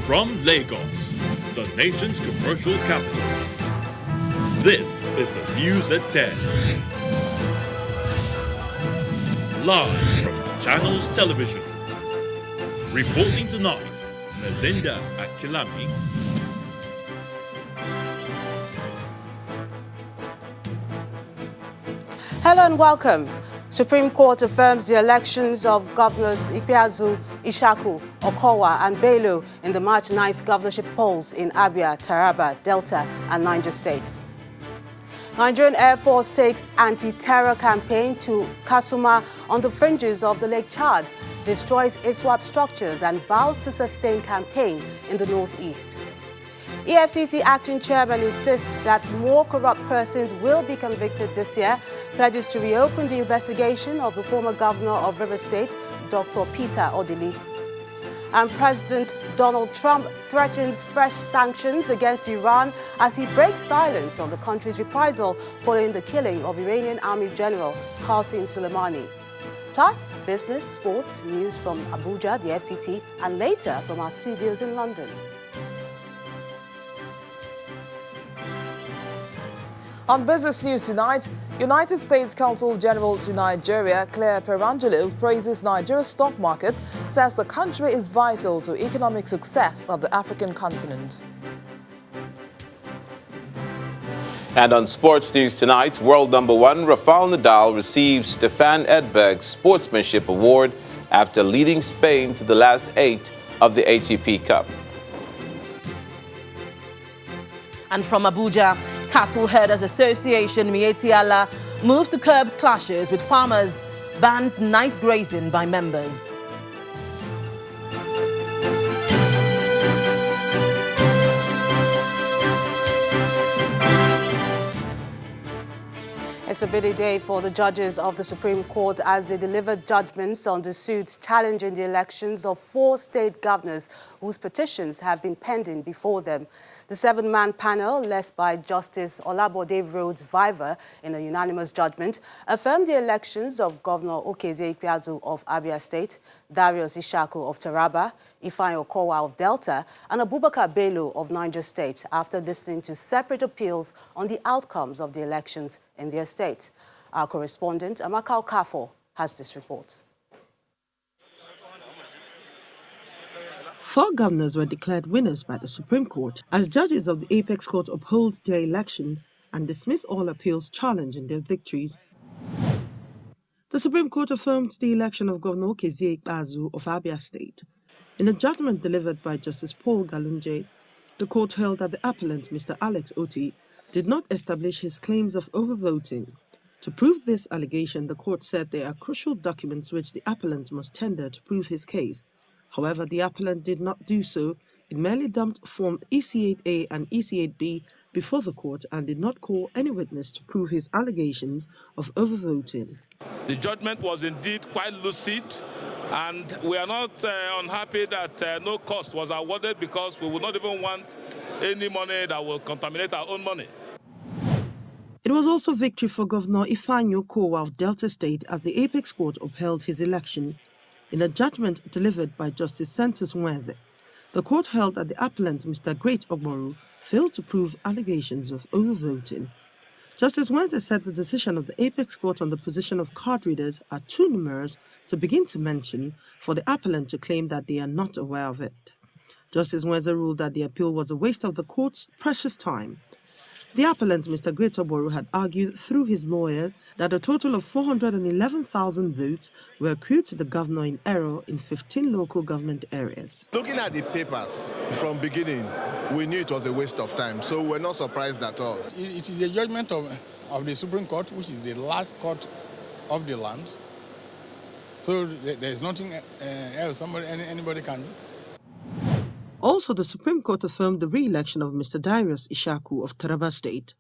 From Lagos, the nation's commercial capital, this is the News at 10. Live from Channels Television. Reporting tonight, Melinda Akilami. Hello and welcome. Supreme Court affirms the elections of Governors Ikpeazu, Ishaku, Okowa and Bello in the March 9th governorship polls in Abia, Taraba, Delta and Niger states. Nigerian Air Force takes anti-terror campaign to Kasuma on the fringes of the Lake Chad, destroys ISWAP structures and vows to sustain campaign in the northeast. EFCC acting chairman insists that more corrupt persons will be convicted this year, pledges to reopen the investigation of the former governor of Rivers State, Dr. Peter Odili. And President Donald Trump threatens fresh sanctions against Iran as he breaks silence on the country's reprisal following the killing of Iranian Army General Qasem Soleimani. Plus, business, sports, news from Abuja, the FCT, and later from our studios in London. On Business News tonight, United States Consul General to Nigeria, Claire Perangelo, praises Nigeria's stock market, says the country is vital to economic success of the African continent. And on sports news tonight, world number one Rafael Nadal receives Stefan Edberg's Sportsmanship Award after leading Spain to the last 8 of the ATP Cup. And from Abuja, Cattle Herders Association Mieti Allah moves to curb clashes with farmers, bans night grazing by members. It's a busy day for the judges of the Supreme Court as they delivered judgments on the suits challenging the elections of 4 state governors whose petitions have been pending before them. The 7-man panel, led by Justice Olabode Rhodes Viver in a unanimous judgment, affirmed the elections of Governor Okezie Ikpeazu of Abia State, Darius Ishaku of Taraba, Ifeanyi Okowa of Delta, and Abubakar Bello of Niger State after listening to separate appeals on the outcomes of the elections in their states. Our correspondent, Amaka Okafo, has this report. 4 governors were declared winners by the Supreme Court as judges of the Apex Court uphold their election and dismiss all appeals challenging their victories. The Supreme Court affirmed the election of Governor Okezie Ikpeazu of Abia State. In a judgment delivered by Justice Paul Galunje, the court held that the appellant, Mr. Alex Oti, did not establish his claims of overvoting. To prove this allegation, the court said there are crucial documents which the appellant must tender to prove his case. However, the appellant did not do so. It merely dumped Form EC8A and EC8B before the court and did not call any witness to prove his allegations of overvoting. The judgment was indeed quite lucid, and we are not unhappy that no cost was awarded because we would not even want any money that will contaminate our own money. It was also victory for Governor Ifeanyi Okowa of Delta State as the Apex Court upheld his election. In a judgment delivered by Justice Santos Nweze, the court held that the appellant, Mr. Great Ogboru, failed to prove allegations of overvoting. Justice Nweze said the decision of the Apex Court on the position of card readers are too numerous to begin to mention for the appellant to claim that they are not aware of it. Justice Nweze ruled that the appeal was a waste of the court's precious time. The appellant, Mr. Great Ogboru, had argued through his lawyer that a total of 411,000 votes were accrued to the governor in error in 15 local government areas. Looking at the papers from beginning, we knew it was a waste of time, so we're not surprised at all. It is a judgment of the Supreme Court, which is the last court of the land. So there's nothing else anybody can do. Also, the Supreme Court affirmed the re-election of Mr. Darius Ishaku of Taraba State.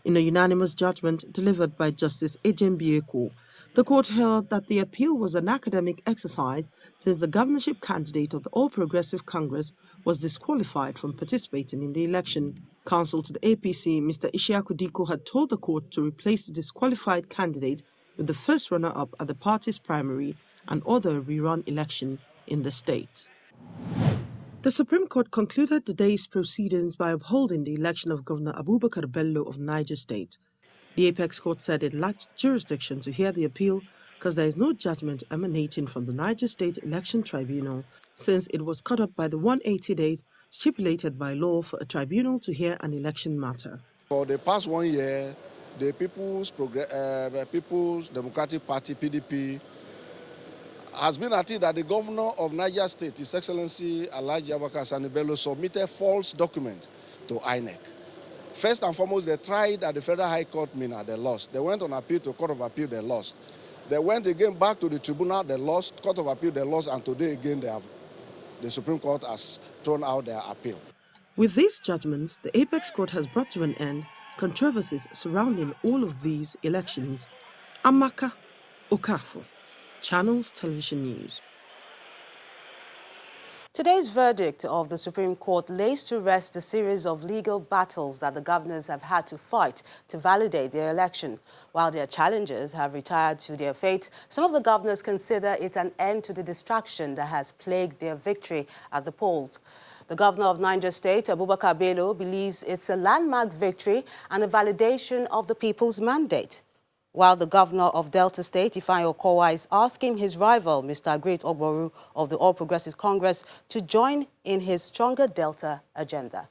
In a unanimous judgment delivered by Justice Ejem Bieko, the court held that the appeal was an academic exercise since the governorship candidate of the All Progressive Congress was disqualified from participating in the election. Counsel to the APC, Mr. Ishiaku Diko, had told the court to replace the disqualified candidate with the first runner-up at the party's primary and order a rerun election in the state. The Supreme Court concluded the day's proceedings by upholding the election of Governor Abubakar Bello of Niger State. The Apex Court said it lacked jurisdiction to hear the appeal because there is no judgment emanating from the Niger State Election Tribunal, since it was cut up by the 180 days stipulated by law for a tribunal to hear an election matter. For the past 1 year, the People's Democratic Party, PDP, has been at it that the governor of Niger State, His Excellency Alhaji Abubakar Sani Bello, submitted false documents to INEC. First and foremost, they tried at the Federal High Court, Mina, they lost. They went on appeal to Court of Appeal, they lost. They went again back to the tribunal, they lost. Court of Appeal, they lost, and today again the Supreme Court has thrown out their appeal. With these judgments, the Apex Court has brought to an end controversies surrounding all of these elections. Amaka Okafor, Channels Television News. Today's verdict of the Supreme Court lays to rest the series of legal battles that the governors have had to fight to validate their election. While their challengers have retired to their fate, some of the governors consider it an end to the distraction that has plagued their victory at the polls. The governor of Niger State, Abubakar Bello, believes it's a landmark victory and a validation of the people's mandate. While the governor of Delta State, Ifeanyi Okowa, is asking his rival, Mr. Great Ogboru of the All Progressives Congress, to join in his stronger Delta agenda.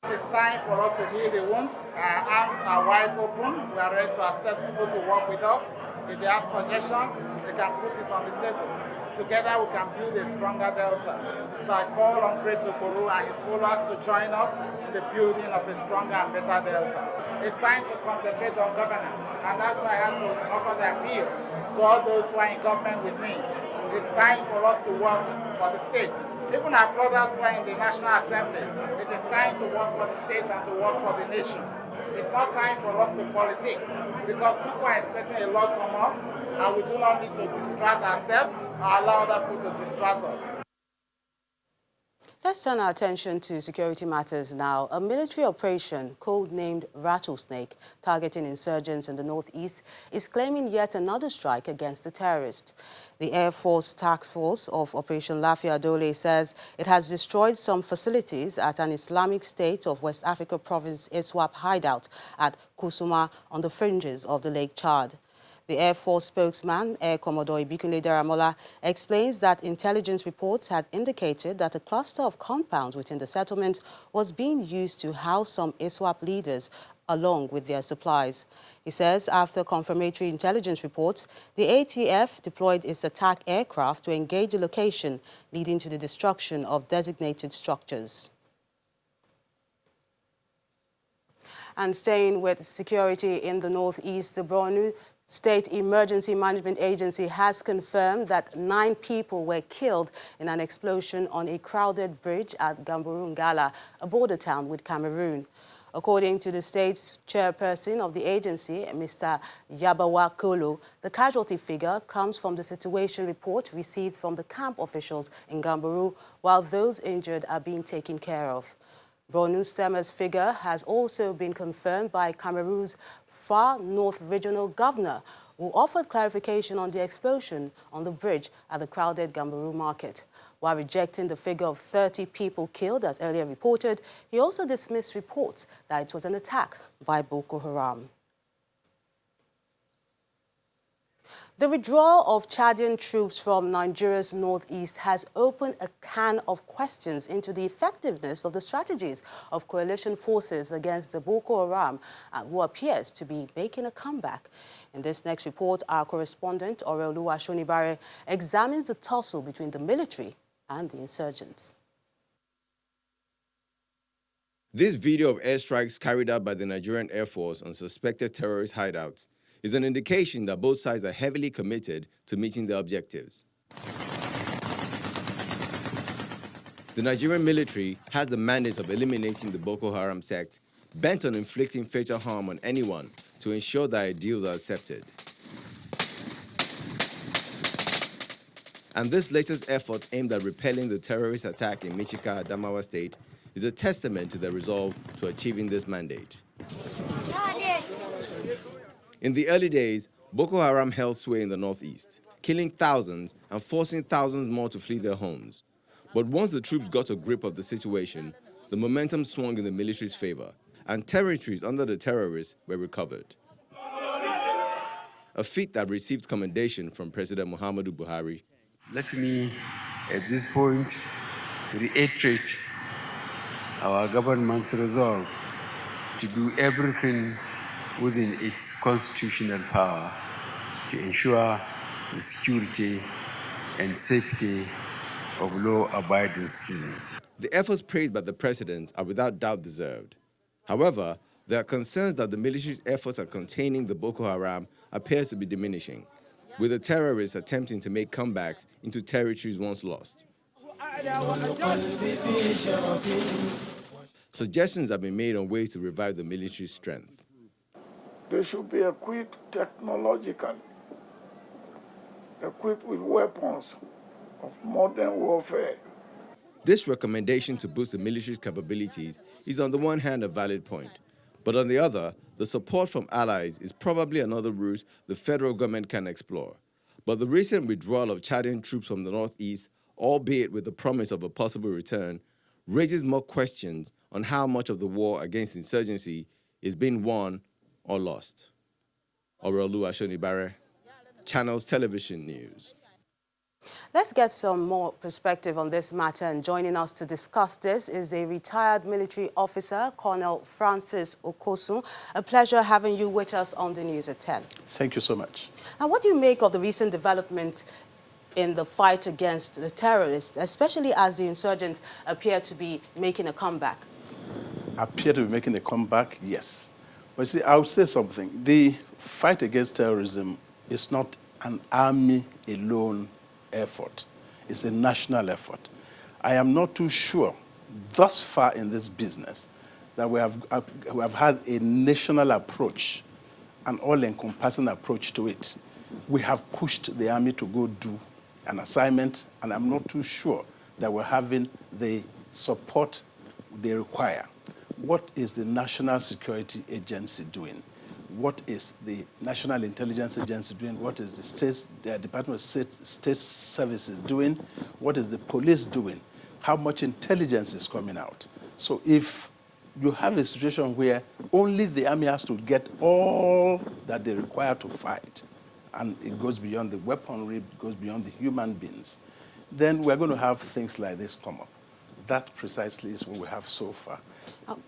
It is time for us to heal the wounds. Our arms are wide open. We are ready to accept people to work with us. If they have suggestions, they can put it on the table. Together we can build a stronger Delta. So I call on Great Ogboru and his followers to join us in the building of a stronger and better Delta. It's time to concentrate on governance, and that's why I have to offer the appeal to all those who are in government with me. It's time for us to work for the state. Even our brothers who are in the National Assembly, it is time to work for the state and to work for the nation. It's not time for us to politic, because people are expecting a lot from us, and we do not need to distract ourselves or allow other people to distract us. Let's turn our attention to security matters now. A military operation, code-named Rattlesnake, targeting insurgents in the northeast, is claiming yet another strike against the terrorists. The Air Force Task Force of Operation Lafia Dole says it has destroyed some facilities at an Islamic State of West Africa province ISWAP hideout at Kusuma on the fringes of the Lake Chad. The Air Force spokesman, Air Commodore Ibikunle Daramola, explains that intelligence reports had indicated that a cluster of compounds within the settlement was being used to house some ISWAP leaders along with their supplies. He says after confirmatory intelligence reports, the ATF deployed its attack aircraft to engage the location, leading to the destruction of designated structures. And staying with security in the northeast, the Borno State Emergency Management Agency has confirmed that 9 people were killed in an explosion on a crowded bridge at Gamborungala, a border town with Cameroon. According to the state's chairperson of the agency, Mr. Yabawa Kolo, the casualty figure comes from the situation report received from the camp officials in Gamboru, while those injured are being taken care of. Borno Sema's figure has also been confirmed by Cameroon's Far North Regional Governor, who offered clarification on the explosion on the bridge at the crowded Gamboru market. While rejecting the figure of 30 people killed, as earlier reported, he also dismissed reports that it was an attack by Boko Haram. The withdrawal of Chadian troops from Nigeria's northeast has opened a can of questions into the effectiveness of the strategies of coalition forces against the Boko Haram, who appears to be making a comeback. In this next report, our correspondent, Oreoluwa Shonibare, examines the tussle between the military and the insurgents. This video of airstrikes carried out by the Nigerian Air Force on suspected terrorist hideouts is an indication that both sides are heavily committed to meeting their objectives. The Nigerian military has the mandate of eliminating the Boko Haram sect, bent on inflicting fatal harm on anyone to ensure that ideals are accepted. And this latest effort aimed at repelling the terrorist attack in Michika, Adamawa State, is a testament to their resolve to achieving this mandate. In the early days, Boko Haram held sway in the northeast. killing thousands and forcing thousands more to flee their homes. But once the troops got a grip of the situation, the momentum swung in the military's favor, and territories under the terrorists were recovered. A feat that received commendation from President Muhammadu Buhari. Let me, at this point, reiterate our government's resolve to do everything within its constitutional power to ensure the security and safety of law-abiding citizens. The efforts praised by the president are without doubt deserved. However, there are concerns that the military's efforts at containing the Boko Haram appears to be diminishing, with the terrorists attempting to make comebacks into territories once lost. Suggestions have been made on ways to revive the military's strength. They should be equipped technologically, equipped with weapons of modern warfare. This recommendation to boost the military's capabilities is on the one hand a valid point, but on the other, the support from allies is probably another route the federal government can explore. But the recent withdrawal of Chadian troops from the northeast, albeit with the promise of a possible return, raises more questions on how much of the war against insurgency is being won or lost. Orelu Ashonibare, Channels Television News. Let's get some more perspective on this matter, and joining us to discuss this is a retired military officer, Colonel Francis Okosun. A pleasure having you with us on the news at 10. Thank you so much. Now, what do you make of the recent development in the fight against the terrorists, especially as the insurgents appear to be making a comeback? Appear to be making a comeback, yes. But see, I would say something. The fight against terrorism is not an army alone effort. It's a national effort. I am not too sure thus far in this business that we have had a national approach, an all-encompassing approach to it. We have pushed the army to go do an assignment, and I'm not too sure that we're having the support they require. What is the National Security Agency doing? What is the National Intelligence Agency doing? What is the Department of State Services doing? What is the police doing? How much intelligence is coming out? So if you have a situation where only the army has to get all that they require to fight, and it goes beyond the weaponry, it goes beyond the human beings, then we're going to have things like this come up. That precisely is what we have so far.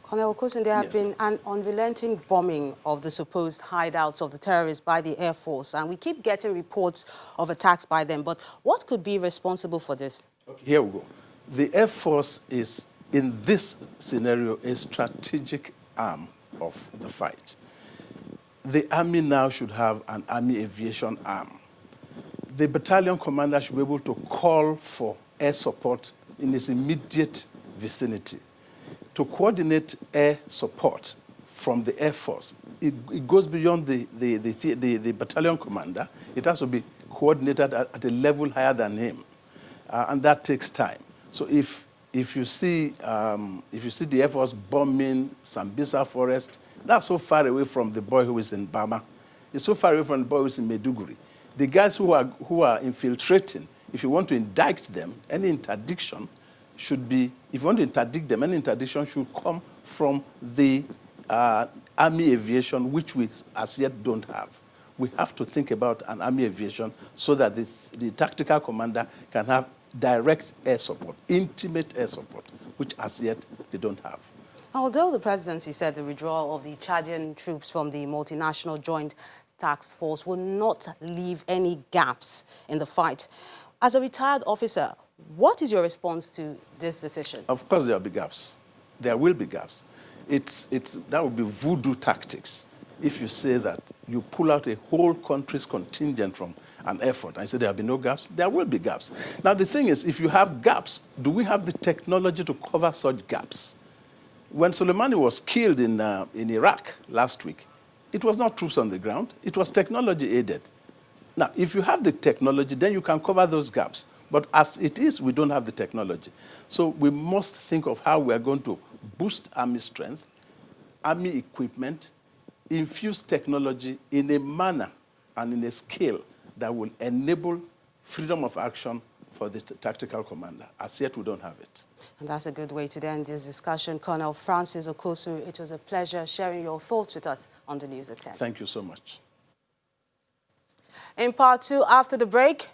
Colonel Okosun, there have been an unrelenting bombing of the supposed hideouts of the terrorists by the Air Force, and we keep getting reports of attacks by them. But what could be responsible for this? Okay, here we go. The Air Force is, in this scenario, a strategic arm of the fight. The Army now should have an Army aviation arm. The battalion commander should be able to call for air support in his immediate vicinity. To coordinate air support from the Air Force, it goes beyond the battalion commander. It has to be coordinated at a level higher than him, and that takes time. So if you see the Air Force bombing Sambisa Forest, that's so far away from the boy who is in Bama. It's so far away from the boy who is in Maiduguri. The guys who are infiltrating, if you want to indict them, any interdiction should be, if you want to interdict them, any interdiction should come from the Army aviation, which we as yet don't have. We have to think about an Army aviation so that the tactical commander can have direct air support, intimate air support, which as yet they don't have. Although the presidency said the withdrawal of the Chadian troops from the multinational joint task force will not leave any gaps in the fight, as a retired officer, what is your response to this decision? Of course there will be gaps. There will be gaps. That would be voodoo tactics. If you say that you pull out a whole country's contingent from an effort and say there will be no gaps, there will be gaps. Now the thing is, if you have gaps, do we have the technology to cover such gaps? When Soleimani was killed in Iraq last week, it was not troops on the ground, it was technology aided. Now, if you have the technology, then you can cover those gaps. But as it is, we don't have the technology. So we must think of how we are going to boost Army strength, Army equipment, infuse technology in a manner and in a scale that will enable freedom of action for the tactical commander. As yet, we don't have it. And that's a good way to end this discussion. Colonel Francis Okosu, it was a pleasure sharing your thoughts with us on the News at 10. Thank you so much. In part 2, after the break,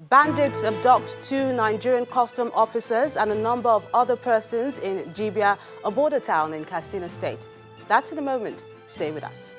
bandits abduct 2 Nigerian custom officers and a number of other persons in Jibia, a border town in Katsina State. That's in a moment. Stay with us.